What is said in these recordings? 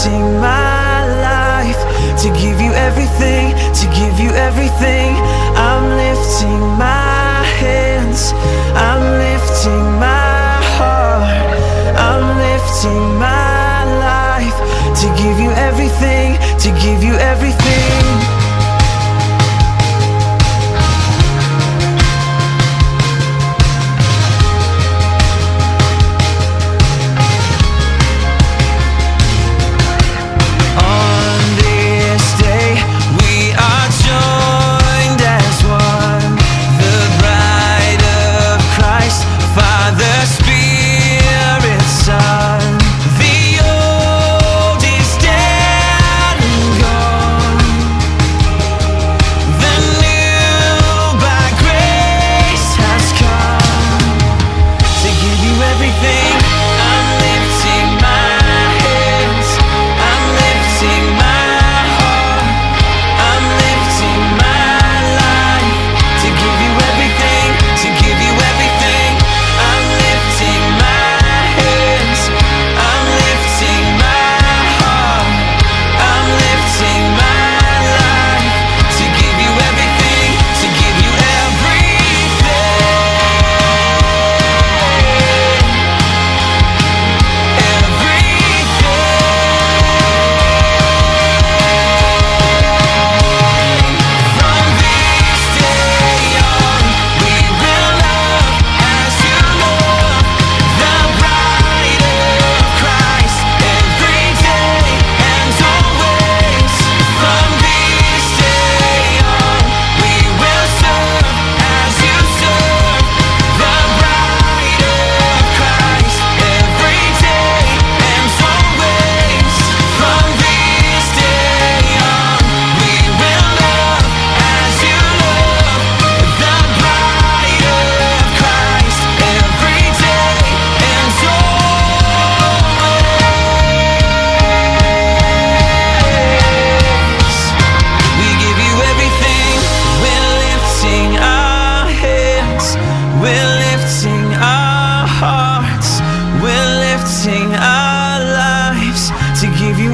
lifting my life to give you everything, to give you everything. I'm lifting my hands, I'm lifting my heart, I'm lifting my life to give you everything, to give you everything.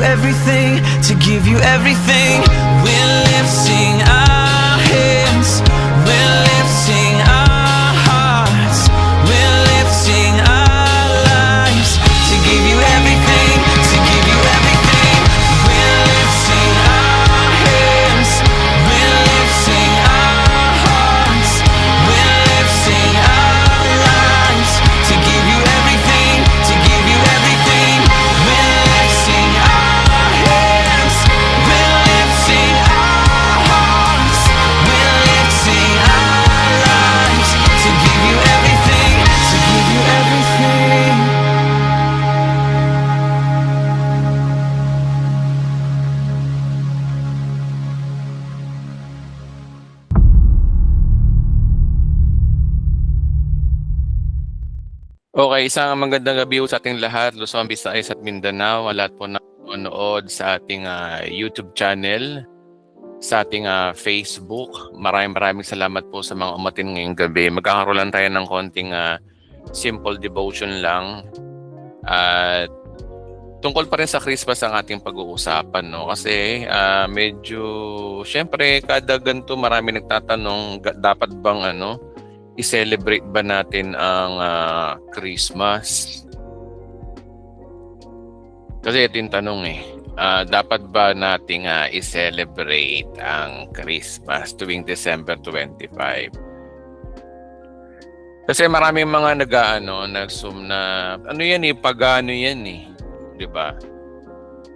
Everything, to give you everything. We're lifting our hands, we're lifting our hearts, we're lifting our lives to give you everything, to give you everything. We're lifting our hands, we're lifting our hearts, we're lifting our lives to give you everything, to give you everything. We're lifting our hands, we're lifting our hearts, we're lifting our lives to give you everything, to give you everything. Okay, isang magandang gabi sa ating lahat, Luzon, Visayas at Mindanao, lahat po na nanonood sa ating YouTube channel, sa ating Facebook. Maraming salamat po sa mga umatin ngayong gabi. Magkakaroon lang tayo ng konting simple devotion lang. At tungkol pa rin sa Christmas ang ating pag-uusapan, no? Kasi medyo, syempre, kada ganito marami nagtatanong, dapat bang i-celebrate ba natin ang Christmas? Kasi ito yung tanong dapat ba nating i-celebrate ang Christmas tuwing December 25? Kasi maraming mga nag-zoom na pagano yan 'di ba?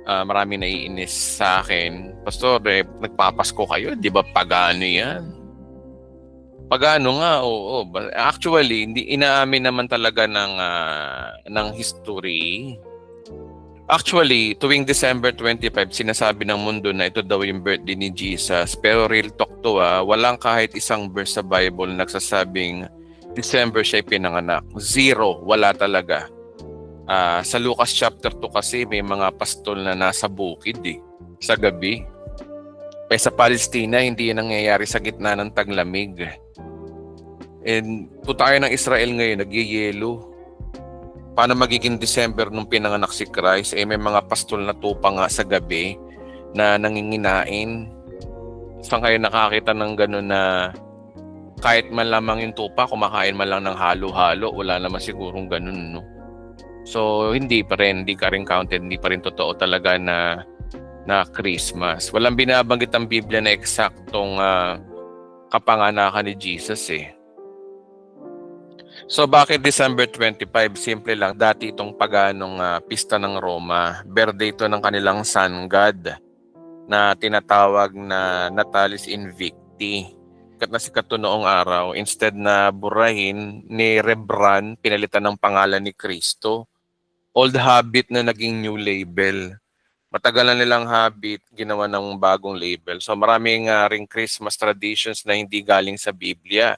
Maraming naiinis sa akin, Pastor, nagpapasko kayo, 'di ba pagano yan? Pagano nga, oo. Actually, hindi inaamin naman talaga ng history. Actually, tuwing December 25, sinasabi ng mundo na ito daw yung birthday ni Jesus. Pero real talk to, walang kahit isang verse sa Bible na nagsasabing December siya pinanganak. Zero, wala talaga. Sa Lucas chapter 2 kasi may mga pastol na nasa bukid sa gabi. Sa Palestina, hindi yan nangyayari sa gitna ng taglamig. And punta tayo ng Israel ngayon, nagyayelo. Paano magiging December nung pinanganak si Christ? May mga pastol na tupa nga sa gabi na nanginginain. Saan kayo nakakita ng gano'n na kahit man lamang yung tupa, kumakain man lang ng halo-halo, wala naman sigurong gano'n, no? So, hindi pa rin, hindi ka rin counted, hindi pa rin totoo talaga na Christmas. Walang binabanggit ang Biblia na eksaktong kapanganakan ni Jesus eh. So bakit December 25? Simple lang, dati itong paganong pista ng Roma. Birthday ito ng kanilang sun god na tinatawag na Natalis Invicti. Sikat na sikat ito noong araw. Instead na burahin ni Rebran, pinalitan ng pangalan ni Kristo. Old habit na naging new label. Matagal na nilang habit, ginawa ng bagong label. So maraming ring Christmas traditions na hindi galing sa Biblia.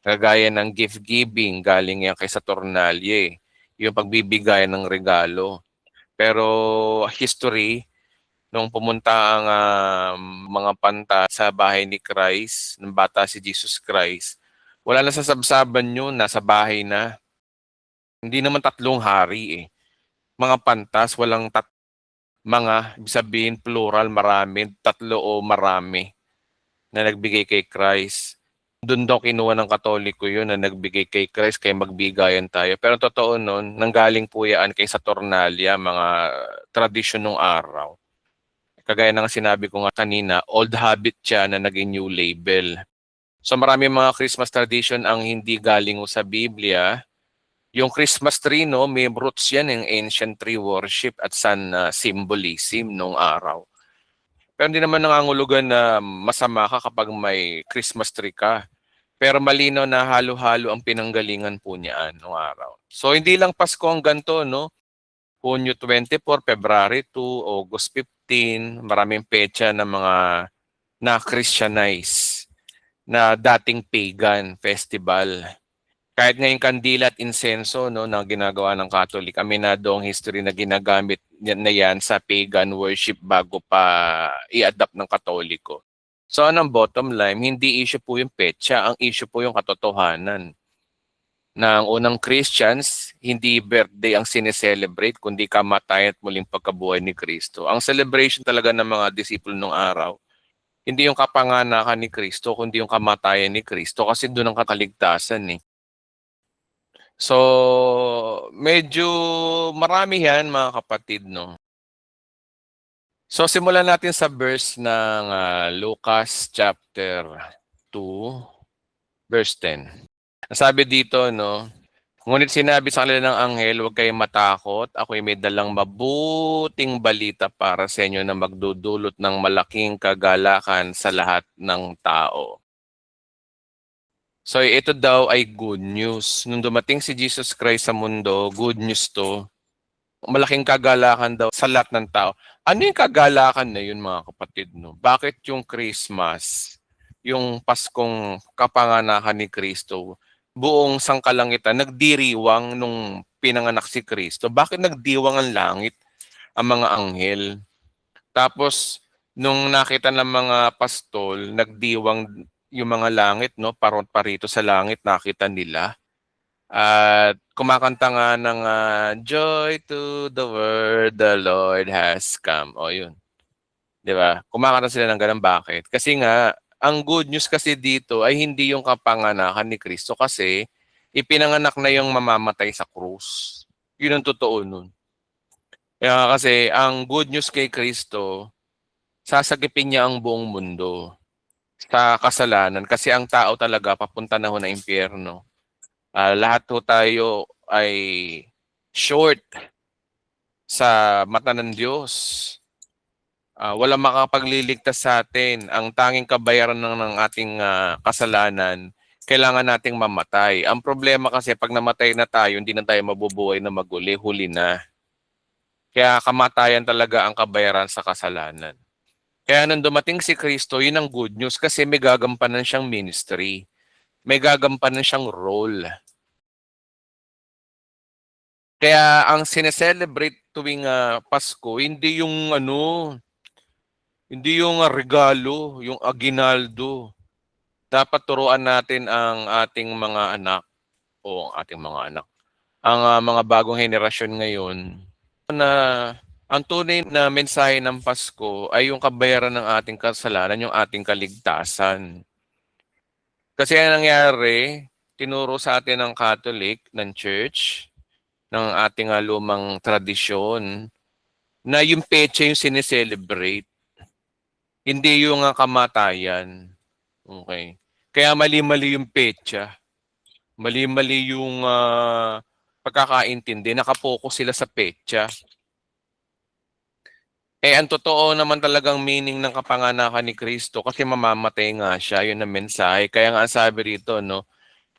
Kagaya ng gift giving, galing yan kay Saturnalye. Yung pagbibigay ng regalo. Pero history, nung pumunta ang mga panta sa bahay ni Christ, ng bata si Jesus Christ, wala na sa sabsaban yun, nasa bahay na. Hindi naman 3 hari eh. Mga pantas, walang mga, ibig sabihin plural, marami, 3 o marami na nagbigay kay Christ. Doon daw kinuha ng Katoliko yun na nagbigay kay Christ, kaya magbigayan tayo. Pero totoo nun, nanggaling po yan kay Saturnalia, mga tradisyon ng araw. Kagaya ng sinabi ko nga kanina, old habit siya na naging new label. So marami mga Christmas tradition ang hindi galing sa Biblia. Yung Christmas tree, no, may roots yan ng ancient tree worship at sun symbolism nung araw. Pero hindi naman nangangulugan na masama ka kapag may Christmas tree ka. Pero malinaw na halo-halo ang pinanggalingan po niyan nung araw. So hindi lang Pasko ang ganito, no? Hunyo 24, February 2, August 15, maraming petsa ng mga na-Christianize na dating pagan festival. Kahit ngayong kandila at insenso, no, na ginagawa ng Catholic, aminado ang history na ginagamit na yan sa pagan worship bago pa i-adapt ng Katoliko. So anong bottom line, hindi issue po yung petsa, ang issue po yung katotohanan. Na ang unang Christians, hindi birthday ang sineselebrate, kundi kamatayan at muling pagkabuhay ni Kristo. Ang celebration talaga ng mga disipulo nung araw, hindi yung kapanganakan ni Kristo, kundi yung kamatayan ni Kristo, kasi doon ang kakaligtasan eh. So, medyo marami yan mga kapatid, no? So, simulan natin sa verse ng Lucas chapter 2, verse 10. Sabi dito, no, ngunit sinabi sa kanila ng anghel, huwag kayong matakot, ako'y may dalang mabuting balita para sa inyo na magdudulot ng malaking kagalakan sa lahat ng tao. So ito daw ay good news. Nung dumating si Jesus Christ sa mundo, good news to. Malaking kagalakan daw sa lahat ng tao. Ano yung kagalakan na yun mga kapatid? No? Bakit yung Christmas, yung Paskong kapanganakan ni Kristo, buong sangkalangitan, nagdiriwang nung pinanganak si Kristo? Bakit nagdiwang ang langit, ang mga anghel? Tapos, nung nakita ng mga pastol, nagdiwang yung mga langit, no, parito sa langit, nakita nila. At kumakanta nga ng joy to the world, the Lord has come. O yun. Di ba? Kumakanta sila ng ganun. Bakit? Kasi nga, ang good news kasi dito ay hindi yung kapanganakan ni Kristo kasi ipinanganak na yung mamamatay sa krus. Yun ang totoo nun. Kaya kasi ang good news kay Kristo, sasagipin niya ang buong mundo sa kasalanan kasi ang tao talaga papunta na ho na impyerno. Lahat ho tayo ay short sa mata ng Diyos. Walang makapagliligtas sa atin. Ang tanging kabayaran ng ating kasalanan, kailangan nating mamatay. Ang problema kasi pag namatay na tayo, hindi na tayo mabubuhay na maguli, huli na. Kaya kamatayan talaga ang kabayaran sa kasalanan. Kaya nung dumating si Kristo, yun ang good news kasi may gagampanan siyang ministry. May gagampanan siyang role. Kaya ang sineselebrate tuwing Pasko, hindi yung hindi yung regalo, yung aginaldo. Dapat turuan natin ang ating mga anak o ang ating mga anak. ang mga bagong henerasyon ngayon na ang tunay na mensahe ng Pasko ay yung kabayaran ng ating kasalanan, yung ating kaligtasan. Kasi ang nangyari, tinuro sa atin ng Catholic, ng Church, ng ating lumang tradisyon, na yung pecha yung sineselebrate, hindi yung kamatayan. Okay. Kaya mali-mali yung pecha. Mali-mali yung pagkakaintindi. Nakapokus sila sa pecha. Ang totoo naman talagang meaning ng kapanganakan ni Kristo kasi mamamatay nga siya, yun ang mensahe. Kaya nga sabi rito, no,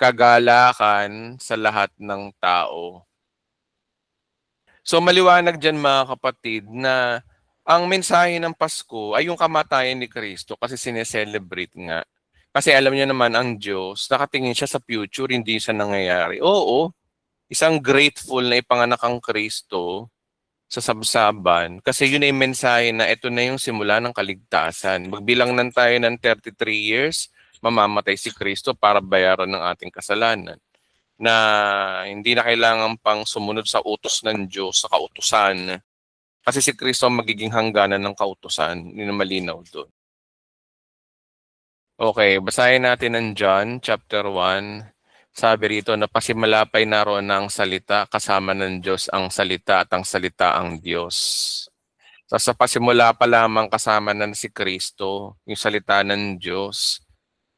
kagalakan sa lahat ng tao. So maliwanag dyan mga kapatid na ang mensahe ng Pasko ay yung kamatayan ni Kristo kasi sineselebrate nga. Kasi alam niyo naman ang Diyos, nakatingin siya sa future, hindi siya nangyayari. Oo, isang grateful na ipanganak ang Kristo sa sabsaban kasi yun ay mensahe na ito na yung simula ng kaligtasan. Magbilang nan tayo ng 33 years, mamamatay si Kristo para bayaran ng ating kasalanan na hindi na kailangan pang sumunod sa utos ng Diyos, sa kautusan. Kasi si Kristo ang magiging hangganan ng kautusan. Yun ang malinaw doon. Okay, basahin natin ng John chapter 1. Sabi rito na pasimalapay naroon ang salita, kasama ng Diyos ang salita at ang salita ang Diyos. Sa pasimula pa lamang kasama na si Kristo, yung salita ng Diyos.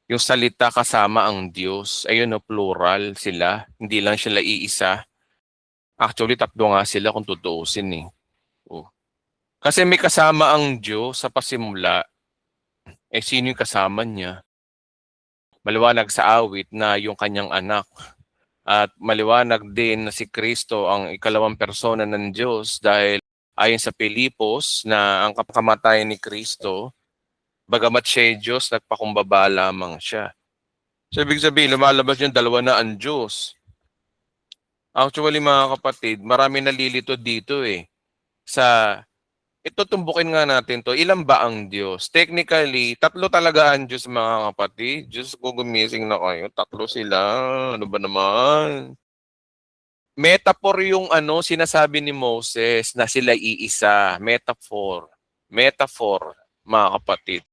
Yung salita kasama ang Diyos. Ayun no, plural sila. Hindi lang sila iisa. Actually, tatlo nga sila kung tutuusin eh. Oh. Kasi may kasama ang Diyos sa pasimula. Sino yung kasama niya? Maliwanag sa awit na yung kanyang anak. At maliwanag din na si Kristo ang ikalawang persona ng Diyos dahil ayon sa Pilipos na ang kamatayan ni Kristo, bagamat siya ay Diyos, nagpakumbaba lamang siya. So ibig sabihin, lumalabas yung dalawa na ang Diyos. Actually mga kapatid, marami nalilito dito eh. Ito tumbukin nga natin to. Ilan ba ang Diyos? Technically, tatlo talaga ang Diyos mga kapatid. Diyos ko, gumising na kayo. Tatlo sila. Ano ba naman? Metaphor yung sinasabi ni Moses na sila iisa. Metaphor. Metaphor, mga kapatid.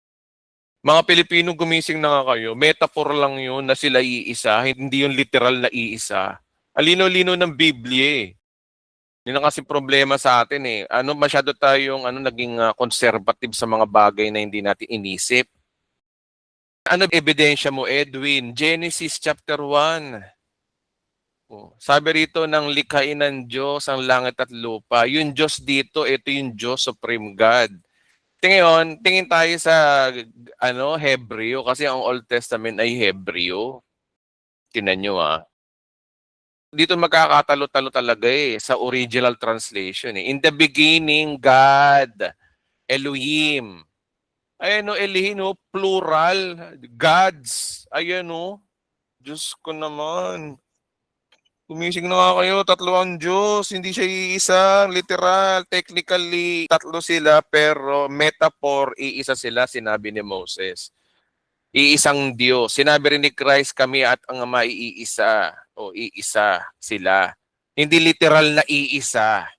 Mga Pilipino, gumising na nga kayo. Metaphor lang yun na sila iisa. Hindi yung literal na iisa. Alino-lino ng Biblia eh. Yun ang kasi problema sa atin eh. Masyado tayong naging conservative sa mga bagay na hindi natin inisip. Ano ebidensya mo, Edwin? Genesis chapter 1. Sabi rito ng likhain ng Diyos ang langit at lupa. Yung Diyos dito, ito yung Diyos Supreme God. Tingin tayo sa Hebreo kasi ang Old Testament ay Hebreo. Tingnan nyo dito magkakatalo-talo talaga sa original translation eh. In the beginning, God, Elohim. Ayan Elohim plural, gods. Ayan Diyos ko naman. Gumising na nga kayo, tatlo ang Diyos, hindi siya iisa, literal, technically, tatlo sila, pero metaphor, iisa sila, sinabi ni Moses. Iisang Diyos. Sinabi rin ni Christ, kami at ang Ama iisa. O iisa sila. Hindi literal na iisa,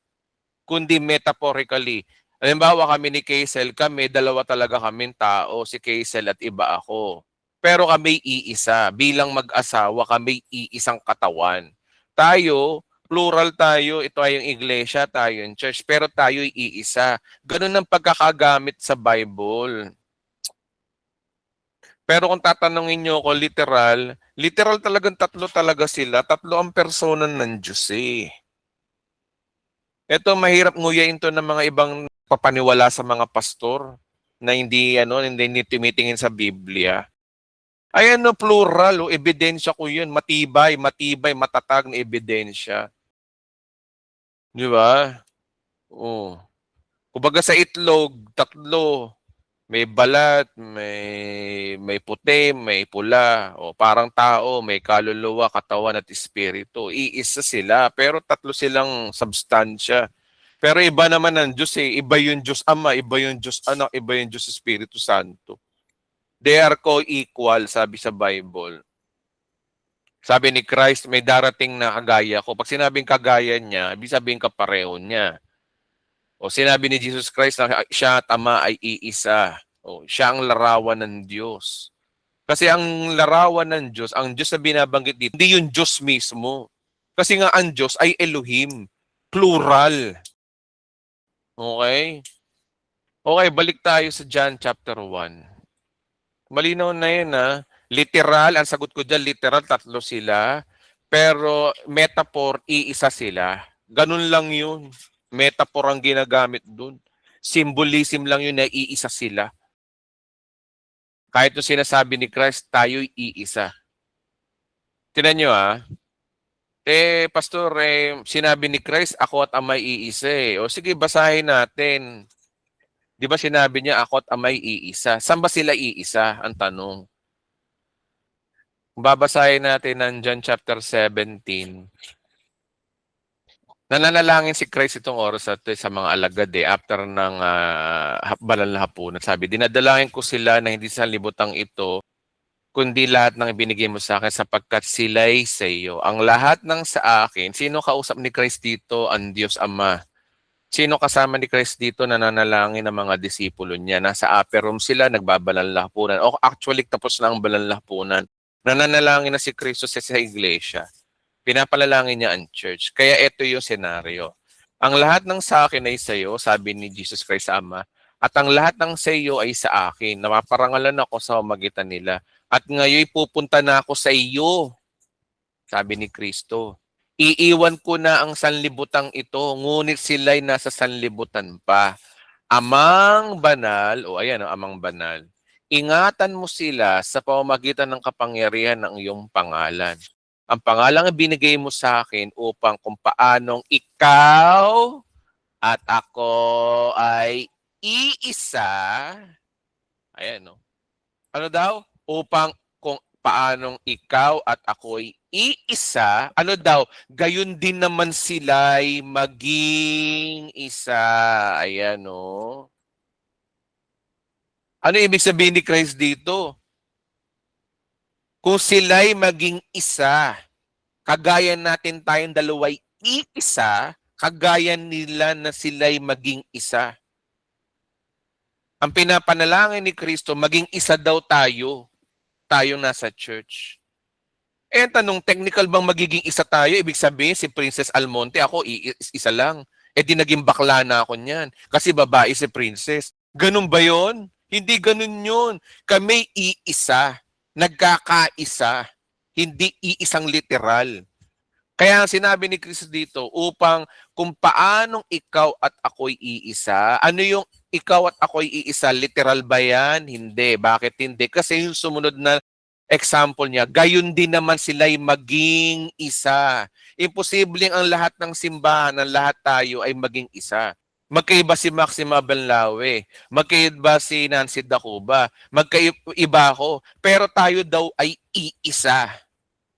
kundi metaphorically. Halimbawa kami ni Kaisel, kami, dalawa talaga kaming tao, si Kaisel at iba ako. Pero kami iisa. Bilang mag-asawa, kami iisang katawan. Tayo, plural tayo, ito ay yung iglesia, tayo yung church, pero tayo iisa. Ganun ang pagkakagamit sa Bible. Pero kung tatanungin nyo ako literal talagang tatlo talaga sila. Tatlo ang persona ng Diyos eh. Ito mahirap nguyain to ng mga ibang papaniwala sa mga pastor na hindi tumitingin sa Biblia. Ayan plural, ebidensya ko yun. Matibay, matatag na ebidensya. Di ba? Kumbaga sa itlog, tatlo. May balat, may puti, may pula. Parang tao, may kaluluwa, katawan at espiritu. Iisa sila, pero tatlo silang substansya. Pero iba naman ang Diyos eh. Iba yung Diyos Ama, iba yung Diyos Anak, iba yung Diyos Espiritu Santo. They are co-equal, sabi sa Bible. Sabi ni Christ, may darating na kagaya ko. Pag sinabing kagaya niya, ibig sabihin kapareho niya. O sinabi ni Jesus Christ na siya at Ama ay iisa. O siya ang larawan ng Diyos. Kasi ang larawan ng Diyos, ang Diyos na binabanggit dito, hindi yung Diyos mismo. Kasi nga ang Diyos ay Elohim. Plural. Okay? Okay, balik tayo sa John chapter 1. Malinaw na yun literal, ang sagot ko dyan, literal, tatlo sila. Pero metaphor, iisa sila. Ganun lang yun. Metaphor ang ginagamit dun. Symbolism lang yun na iisa sila. Kahit yung sinasabi ni Christ, tayo'y iisa. Tinan nyo Pastor, sinabi ni Christ, ako at Ama'y iisa O sige, basahin natin. Di ba sinabi niya, ako at Ama'y iisa? Saan ba sila iisa? Ang tanong. Babasahin natin ng John chapter 17. Nananalangin si Christ itong oras at sa mga alagad after ng banal na hapunan. Sabi, dinadalangin ko sila na hindi sa libutang ito, kundi lahat ng ibinigay mo sa akin sapagkat sila'y sa iyo. Ang lahat ng sa akin, sino kausap ni Christ dito? Ang Diyos Ama. Sino kasama ni Christ dito na nanalangin ng mga disipulo niya? Nasa upper room sila, nagbabanal na hapunan. O actually, tapos na ang banal na hapunan. Nananalangin na si Kristo sa iglesia. Pinapalalangin niya ang church. Kaya ito yung senaryo. Ang lahat ng sa akin ay sa iyo, sabi ni Jesus Christ sa Ama, at ang lahat ng sa iyo ay sa akin. Napaparangalan ako sa magitan nila. At ngayon pupunta na ako sa iyo, sabi ni Kristo. Iiwan ko na ang sanlibutang ito, ngunit sila'y nasa sanlibutan pa. Amang banal, amang banal, ingatan mo sila sa pamamagitan ng kapangyarihan ng iyong pangalan. Ang pangalang binigay mo sa akin upang kung paanong ikaw at ako ay iisa. Ayan, no? Ano daw? Upang kung paanong ikaw at ako ay iisa, ano daw? Gayon din naman sila'y maging isa. Ayan, no? Ano ibig sabihin ni Christ dito? Kung sila'y maging isa, kagaya natin tayong dalawa'y iisa, kagaya nila na sila'y maging isa. Ang pinapanalangin ni Kristo, maging isa daw tayo, tayong nasa church. Tanong, technical bang magiging isa tayo? Ibig sabihin, si Princess Almonte, ako isa lang. Di naging bakla na ako niyan. Kasi babae si Princess. Ganun ba yon? Hindi ganun yun. Kami iisa. Nagkakaisa, hindi iisang literal. Kaya sinabi ni Kristo dito, upang kung paanong ikaw at ako'y iisa, ano yung ikaw at ako'y iisa, literal ba yan? Hindi. Bakit hindi? Kasi yung sumunod na example niya, gayon din naman sila'y maging isa. Imposibleng ang lahat ng simbahan, ang lahat tayo ay maging isa. Magkaiba si Maxima Banlawe, magkaiba si Nancy Dacuba, magkaiba ako, pero tayo daw ay iisa.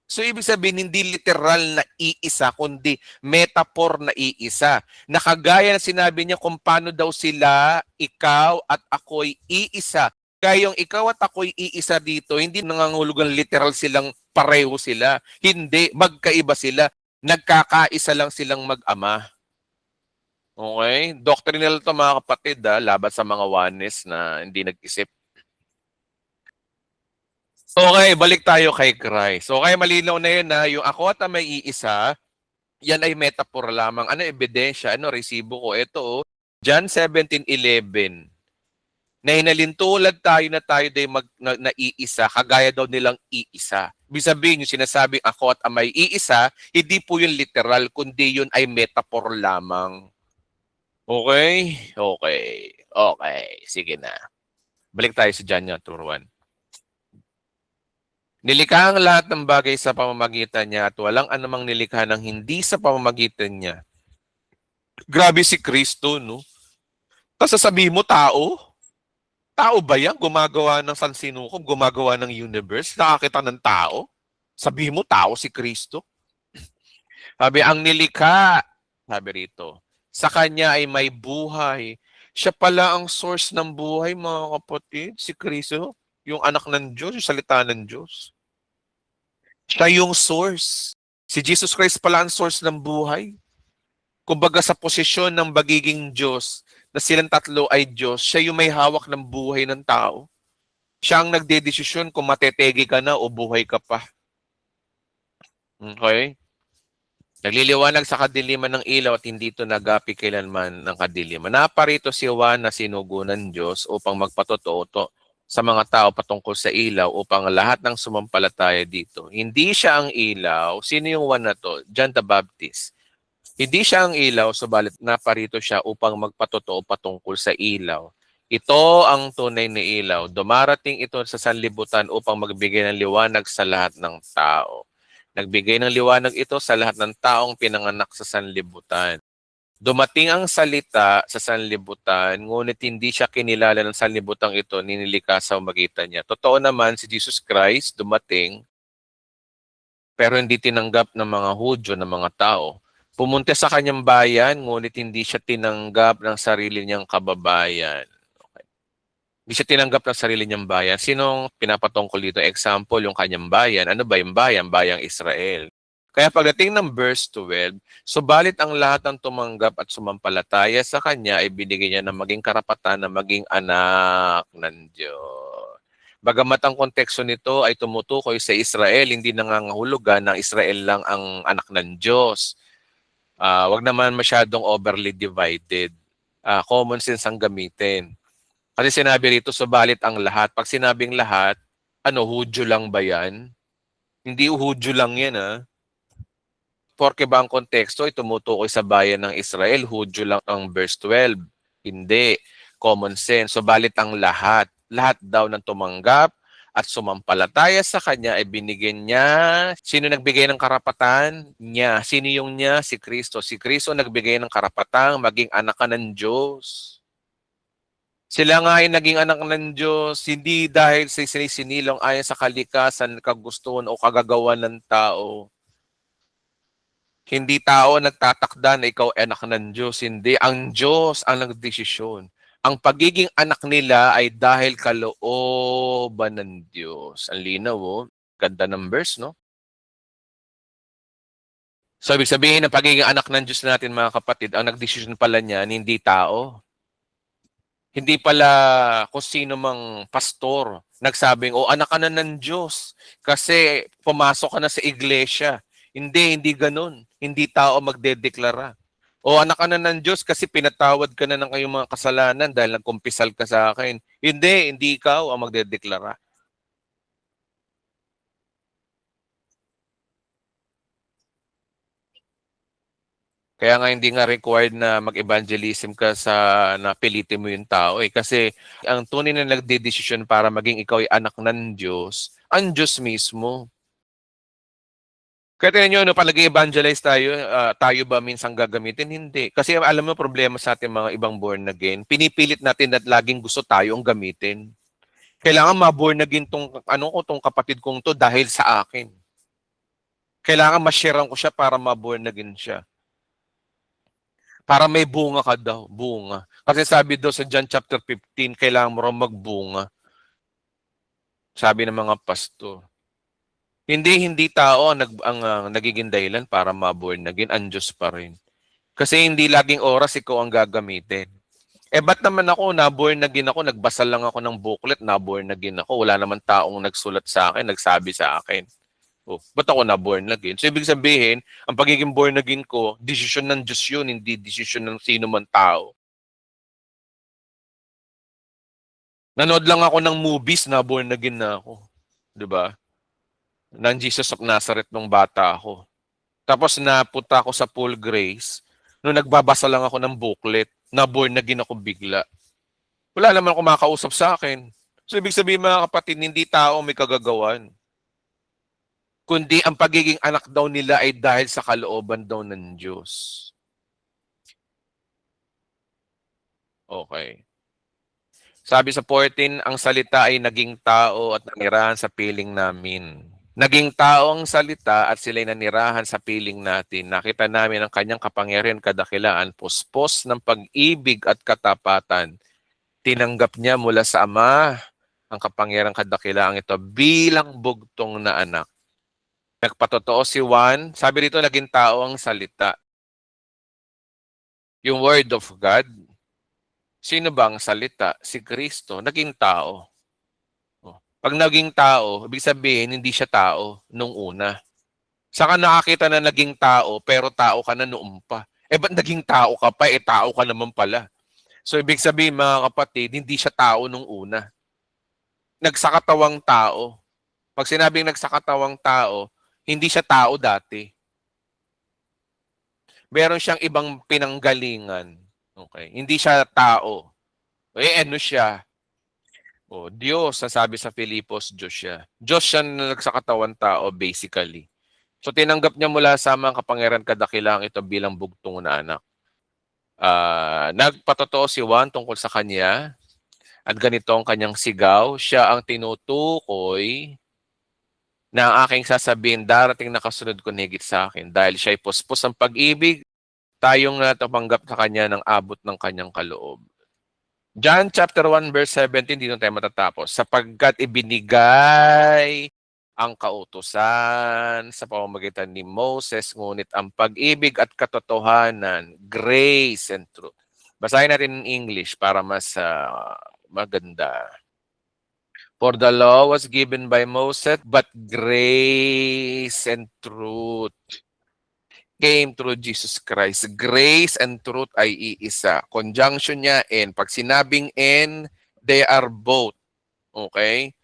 So ibig sabihin, hindi literal na iisa, kundi metaphor na iisa. Nakagaya na sinabi niya kung paano daw sila, ikaw at ako'y iisa. Kaya yung ikaw at ako'y iisa dito, hindi nangangulugan literal silang pareho sila. Hindi, magkaiba sila. Nagkakaisa lang silang mag-ama. Okay? Doctrinal to mga kapatid, laban sa mga oneness na hindi nag-isip. Okay, balik tayo kay Christ. Okay, malinaw na yun na yung ako at may iisa, yan ay metaphor lamang. Ano ebidensya? Ano resibo ko? Ito, John 17:11. Na hinalintulad tayo na tayo day naiisa, kagaya daw nilang iisa. Ibig sabihin, yung sinasabing ako at may iisa, hindi po yung literal, kundi yun ay metaphor lamang. Okay? Okay. Okay. Sige na. Balik tayo sa John chapter 1. Nilikha ang lahat ng bagay sa pamamagitan niya at walang anumang nilikha ng hindi sa pamamagitan niya. Grabe si Kristo, no? Tapos sasabihin mo, tao? Tao ba yan? Gumagawa ng sansinukob, gumagawa ng universe, nakakita ng tao? Sabihin mo, tao si Kristo? Sabi, ang nilikha, sabi rito, sa kanya ay may buhay. Siya pala ang source ng buhay, mga kapatid, si Kristo, yung anak ng Diyos, yung salita ng Diyos. Siya yung source. Si Jesus Christ pala ang source ng buhay. Kumbaga sa posisyon ng pagiging Diyos, na silang tatlo ay Diyos, siya yung may hawak ng buhay ng tao. Siya ang nagdedesisyon kung matetegi ka na o buhay ka pa. Okay? Nagliliwanag sa kadiliman ng ilaw at hindi ito nagapi kailanman ng kadiliman. Naparito si Juan na sinugo ng Diyos upang magpatotoo sa mga tao patungkol sa ilaw upang lahat ng sumampalataya dito. Hindi siya ang ilaw. Sino yung Juan na to? John the Baptist. Hindi siya ang ilaw, subalit naparito siya upang magpatotoo patungkol sa ilaw. Ito ang tunay na ilaw. Dumarating ito sa sanlibutan upang magbigay ng liwanag sa lahat ng tao. Nagbigay ng liwanag ito sa lahat ng taong pinanganak sa sanlibutan. Dumating ang salita sa sanlibutan, ngunit hindi siya kinilala ng sanlibutang ito, ninilika sa magitan niya. Totoo naman, si Jesus Christ dumating, pero hindi tinanggap ng mga Hudyo, ng mga tao. Pumunta sa kanyang bayan, ngunit hindi siya tinanggap ng sarili niyang kababayan. Hindi siya tinanggap ng sarili niyang bayan. Sinong pinapatungkol dito? Example, yung kanyang bayan. Ano ba yung bayan? Bayang Israel. Kaya pagdating ng verse 12, subalit ang lahat ng tumanggap at sumampalataya sa kanya ay binigay niya na maging karapatan na maging anak ng Diyos. Bagamat ang konteksto nito ay tumutukoy sa Israel, hindi nangangahulugan na Israel lang ang anak ng Diyos. Wag naman masyadong overly divided. Common sense ang gamitin. Kasi sinabi rito, subalit ang lahat. Pag sinabing lahat, Hudyo lang ba yan? Hindi Hudyo lang yan, ha? Porke ba ang konteksto ay tumutukoy sa bayan ng Israel, Hudyo lang ang verse 12? Hindi. Common sense. Subalit ang lahat. Lahat daw ng tumanggap at sumampalataya sa kanya ay binigyan niya. Sino nagbigay ng karapatan? Niya. Sino yung niya? Si Kristo. Si Kristo nagbigay ng karapatang maging anak ka ng Diyos. Sila nga ay naging anak ng Diyos, hindi dahil sa sinisilong ayon sa kalikasan, kagustuhan o kagagawan ng tao. Hindi tao nagtatakda na ikaw ay anak ng Diyos. Hindi. Ang Diyos ang nagdesisyon. Ang pagiging anak nila ay dahil kalooban ng Diyos. Ang linaw, oh. Ganda ng verse, no? So, ibig sabihin ng pagiging anak ng Diyos natin, mga kapatid, ang nagdesisyon pala niyan, hindi tao. Hindi pala kung sino mang pastor nagsabing, anak ka na ng Diyos kasi pumasok ka na sa iglesia. Hindi ganun. Hindi tao magdedeklara. O anak ka na ng Diyos kasi pinatawad ka na ng kayong mga kasalanan dahil nagkumpisal ka sa akin. Hindi ikaw ang magdedeklara. Kaya nga hindi nga required na mag-evangelism ka sa napilitin mo yung tao eh. Kasi ang tunay na nagdedesisyon para maging ikaw ay anak ng Diyos, ang Diyos mismo. Kaya tingnan nyo, pag nag-evangelize tayo, tayo ba minsan gagamitin? Hindi. Kasi alam mo, problema sa ating mga ibang born again, pinipilit natin at laging gusto tayo ang gamitin. Kailangan ma-born again tong kapatid kong to dahil sa akin. Kailangan ma-sharean ko siya para ma-born again siya. Para may bunga ka daw, bunga. Kasi sabi daw sa John chapter 15, kailangan mo raw magbunga. Sabi ng mga pastor. Hindi tao ang nagiging dahilan para ma-born again, ang Diyos pa rin. Kasi hindi laging oras ikaw ang gagamitin. Ba't naman ako, na-born again ako, nagbasa lang ako ng booklet, na-born again ako, wala naman taong nagsulat sa akin, nagsabi sa akin. Ba't ako na-born again? So, ibig sabihin, ang pagiging born again ko, desisyon ng Diyos yun, hindi desisyon ng sino man tao. Nanood lang ako ng movies, na-born again na ako. Diba? Ng Jesus of Nazareth nung bata ako. Tapos napunta ako sa Full Grace, nung nagbabasa lang ako ng booklet, na-born again ako bigla. Wala naman ako makausap sa akin. So, ibig sabihin mga kapatid, hindi tao may kagagawan. Kundi ang pagiging anak daw nila ay dahil sa kalooban daw ng Diyos. Okay. Sabi sa 14, ang salita ay naging tao at nanirahan sa piling namin. Naging tao ang salita at sila'y nanirahan sa piling natin. Nakita namin ang kanyang kapangyarihan, kadakilaan, puspos ng pag-ibig at katapatan. Tinanggap niya mula sa Ama ang kapangyarihan kadakilaan ito bilang bugtong na anak. Nagpatotoo si Juan. Sabi dito, naging tao ang salita. Yung Word of God. Sino ba ang salita? Si Kristo. Naging tao. Oh. Pag naging tao, ibig sabihin, hindi siya tao nung una. Saka nakakita na naging tao, pero tao ka na noon pa. Eh, ba't naging tao ka pa? Eh, tao ka naman pala. So, ibig sabihin, mga kapatid, hindi siya tao nung una. Nagsakatawang tao. Pag sinabing nagsakatawang tao, hindi siya tao dati. Meron siyang ibang pinanggalingan. Okay? Hindi siya tao. Eh, ano siya? O, Diyos, sasabi sa Filipos, Diyos siya. Diyos siya na nagsakatawan tao, basically. So, tinanggap niya mula sa mga kapangyarihan kadakilang ito bilang bugtong na anak. Nagpatotoo si Juan tungkol sa kanya at ganito ang kanyang sigaw. Siya ang tinutukoy na ang aking sasabihin, darating na kasunod ko higit sa akin. Dahil siya ay puspos ang pag-ibig, tayong natapanggap sa kanya ng abot ng kanyang kaloob. John chapter 1 verse 17, dito tayo matatapos. Sapagkat ibinigay ang kautusan sa pamamagitan ni Moses, ngunit ang pag-ibig at katotohanan, grace and truth. Basahin natin in English para mas maganda. For the law was given by Moses, but grace and truth came through Jesus Christ. Grace and truth ay iisa. Conjunction niya and. Pag sinabing and, they are both. Okay?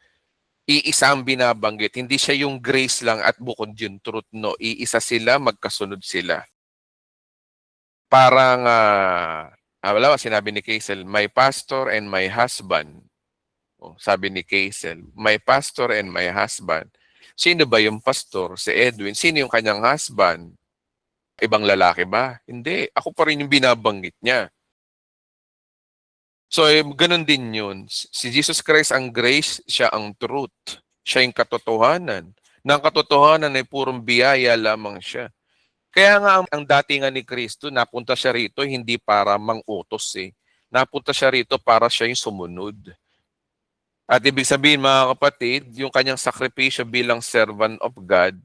Iisa ang binabanggit. Hindi siya yung grace lang at bukod yung truth. No, iisa sila, magkasunod sila. Parang, wala, sinabi ni Kaisel, my pastor and my husband. Sabi ni Kaisel, my pastor and my husband. Sino ba yung pastor? Si Edwin. Sino yung kanyang husband? Ibang lalaki ba? Hindi. Ako pa rin yung binabanggit niya. So, ganun din yun. Si Jesus Christ ang grace, siya ang truth. Siya yung katotohanan. Nang katotohanan ay purong biyaya lamang siya. Kaya nga ang datingan ni Kristo, napunta siya rito hindi para mangutos eh. Napunta siya rito para siya yung sumunod. At ibig sabihin mga kapatid, yung kanyang sakripisyo bilang servant of God,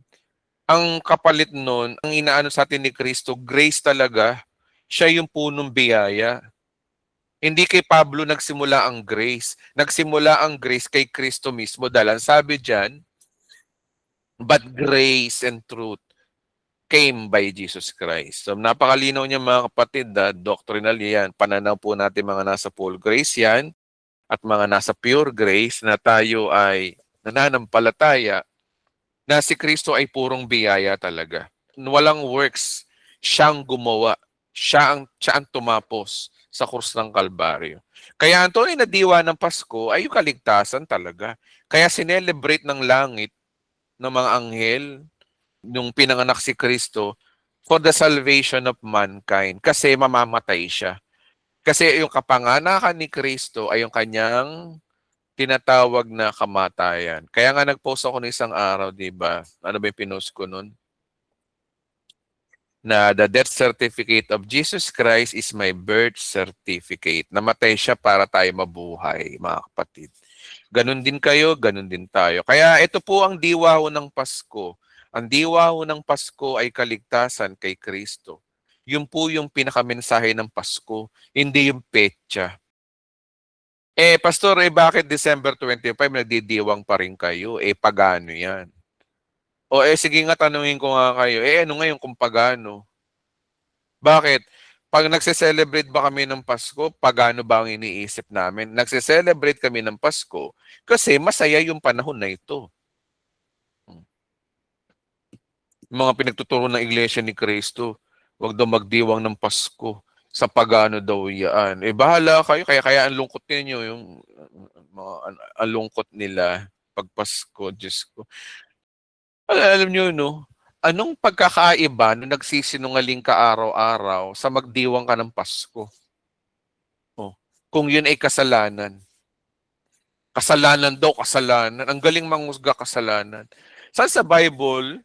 ang kapalit nun, ang inaano sa atin ni Kristo, grace talaga, siya yung punong biyaya. Hindi kay Pablo nagsimula ang grace. Nagsimula ang grace kay Kristo mismo. Dahil sabi dyan, but grace and truth came by Jesus Christ. So napakalinaw niya mga kapatid, doctrinal yan. Pananaw po natin mga nasa full grace yan at mga nasa pure grace na tayo ay nananampalataya na si Kristo ay purong biyaya talaga. Walang works, siyang gumawa. Siya ang tumapos sa krus ng Kalbaryo. Kaya ang tunay na diwa ng Pasko ay yung kaligtasan talaga. Kaya sinelebrate ng langit ng mga anghel nung pinanganak si Kristo for the salvation of mankind. Kasi mamamatay siya. Kasi yung kapanganakan ni Kristo ay yung kanyang tinatawag na kamatayan. Kaya nga nag-post ako ng isang araw, di ba? Ano ba yung pinost ko nun? Na the death certificate of Jesus Christ is my birth certificate. Namatay siya para tayo mabuhay, mga kapatid. Ganon din kayo, ganon din tayo. Kaya ito po ang diwa ho ng Pasko. Ang diwa ho ng Pasko ay kaligtasan kay Kristo. Yun po yung pinakamensahe ng Pasko, hindi yung petsa. Pastor, bakit December 25 nagdidiwang pa rin kayo? Pagano yan? Sige nga, tanungin ko nga kayo. Ano ngayon kung pagano? Bakit? Pag nagse-celebrate ba kami ng Pasko, pagano ba ang iniisip namin? Nagse-celebrate kami ng Pasko kasi masaya yung panahon na ito. Mga pinagtuturo ng Iglesia ni Cristo, wag daw magdiwang ng Pasko. Sa pagano daw yan. Bahala kayo. Kaya ang lungkot ninyo, yung ang lungkot nila pag Pasko, Diyos ko. Alam nyo, no? Anong pagkakaiba nung nagsisinungaling ka araw-araw sa magdiwang ka ng Pasko? Kung yun ay kasalanan. Kasalanan daw, kasalanan. Ang galing manghusga kasalanan. Saan sa Bible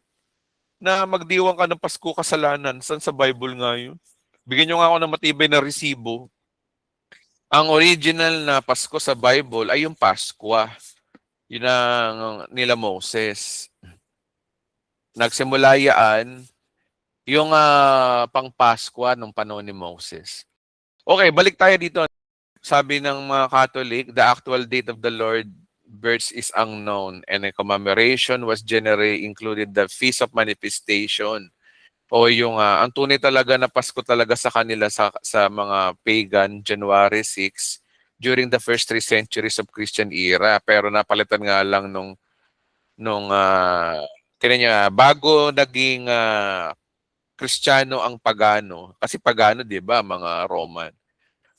na magdiwang ka ng Pasko kasalanan? Saan sa Bible nga yun? Bigyan nyo nga ako ng matibay na resibo. Ang original na Pasko sa Bible ay yung Paskwa. Yun ang nila Moses. Nagsimula yaan yung pang Paskwa nung panahon ni Moses. Okay, balik tayo dito. Sabi ng mga Catholic, the actual date of the Lord birth is unknown and a commemoration was generally included the Feast of Manifestation. O yung ang tunay talaga na Pasko talaga sa kanila sa mga pagan, January 6, during the first 3 centuries of Christian era. Pero napalitan nga lang nung tinan niya, bago naging Kristiyano ang pagano, kasi pagano 'di ba, mga Roman.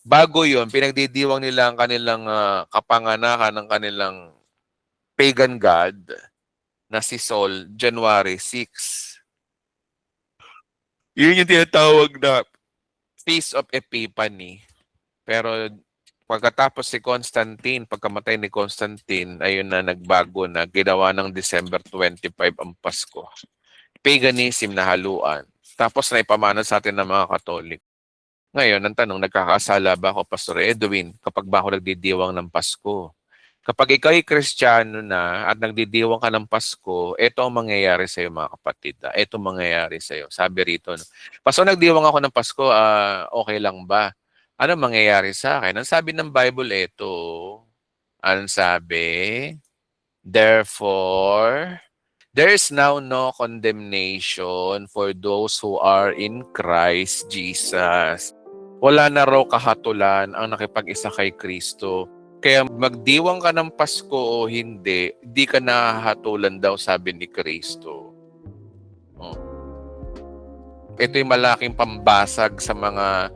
Bago 'yon, pinagdidiwang nila ang kanilang kapanganakan ng kanilang pagan god na si Sol, January 6. Yun yung tinatawag na Feast of Epiphany. Pero pagkatapos si Constantine, pagkamatay ni Constantine, ayun na nagbago na, ginawa ng December 25 ang Pasko. Paganism na haluan. Tapos na ipamana sa atin ng mga Katolik. Ngayon, ang tanong, nagkakasala ba ako, Pastor Edwin, kapag ba ako nagdidiwang ng Pasko? Kapag ikaw ay Kristiyano na at nagdidiwang ka ng Pasko, ito ang mangyayari sa iyo, mga kapatid. Ito ang mangyayari sa iyo. Sabi rito, Pastor, nagdiwang ako ng Pasko, okay lang ba? Ano mangyayari sa akin? Ang sabi ng Bible, ito. Ang sabi, therefore, there is now no condemnation for those who are in Christ Jesus. Wala na raw kahatulan ang nakipag-isa kay Kristo. Kaya magdiwang ka ng Pasko o hindi, di ka nahahatulan daw, sabi ni Kristo. Oh. Ito yung malaking pambasag sa mga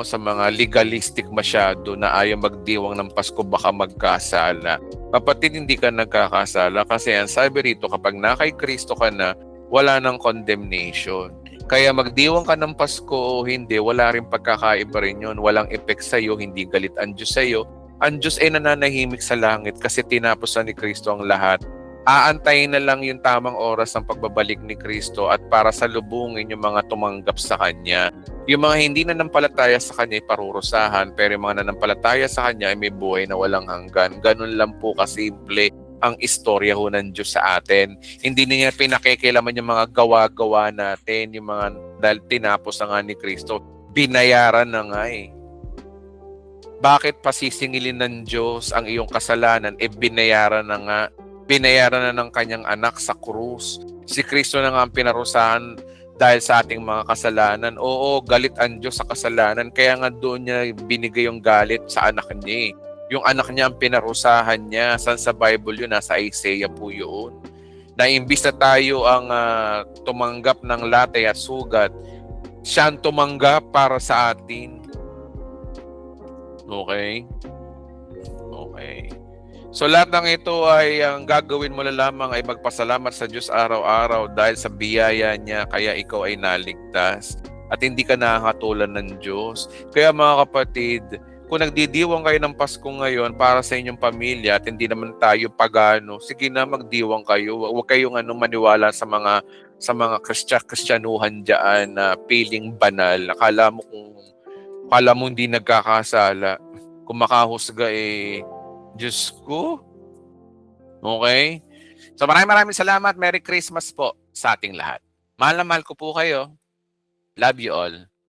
sa mga legalistic masyado na ayaw magdiwang ng Pasko, baka magkasala. Kapatid, hindi ka nagkakasala kasi ang sabi rito, kapag na kay Kristo ka na, wala nang condemnation. Kaya magdiwang ka ng Pasko o hindi, wala rin pagkakaiba rin yun. Walang effect sa'yo, hindi galit ang Diyos sa'yo. Ang Diyos ay nananahimik sa langit kasi tinapos na ni Kristo ang lahat. Aantayin na lang yung tamang oras ng pagbabalik ni Kristo at para salubungin yung mga tumanggap sa Kanya. Yung mga hindi nanampalataya sa Kanya ay parurusahan, pero yung mga nanampalataya sa Kanya ay may buhay na walang hanggan. Ganun lang po kasimple ang istorya ho ng Diyos sa atin. Hindi niya pinakikilaman yung mga gawa-gawa natin, yung mga dahil tinapos na nga ni Kristo. Binayaran na nga eh. Bakit pasisingilin ng Diyos ang iyong kasalanan? Binayaran na nga. Binayaran na ng kanyang anak sa krus. Si Kristo na nga ang pinarusahan dahil sa ating mga kasalanan. Oo, galit ang Diyos sa kasalanan. Kaya nga doon niya binigay yung galit sa anak niya. Yung anak niya ang pinarusahan niya. Saan sa Bible yun? Nasa Isaiah po yun. Na imbis na tayo ang tumanggap ng latay at sugat, siya ang tumanggap para sa atin. Okay? Okay. So lahat ng ito ay ang gagawin mo na lamang ay magpasalamat sa Diyos araw-araw dahil sa biyaya niya kaya ikaw ay naligtas at hindi ka nakakatulan ng Diyos. Kaya mga kapatid, kung nagdidiwang kayo ng Pasko ngayon para sa inyong pamilya at hindi naman tayo pagano, sige na magdiwang kayo. Huwag kayong maniwala sa mga Kristyanuhan diyan na piling banal. Akala mo hindi nagkakasala. Kung makahusga Diyos ko. Okay? So maraming salamat. Merry Christmas po sa ating lahat. Mahal na mahal ko po kayo. Love you all.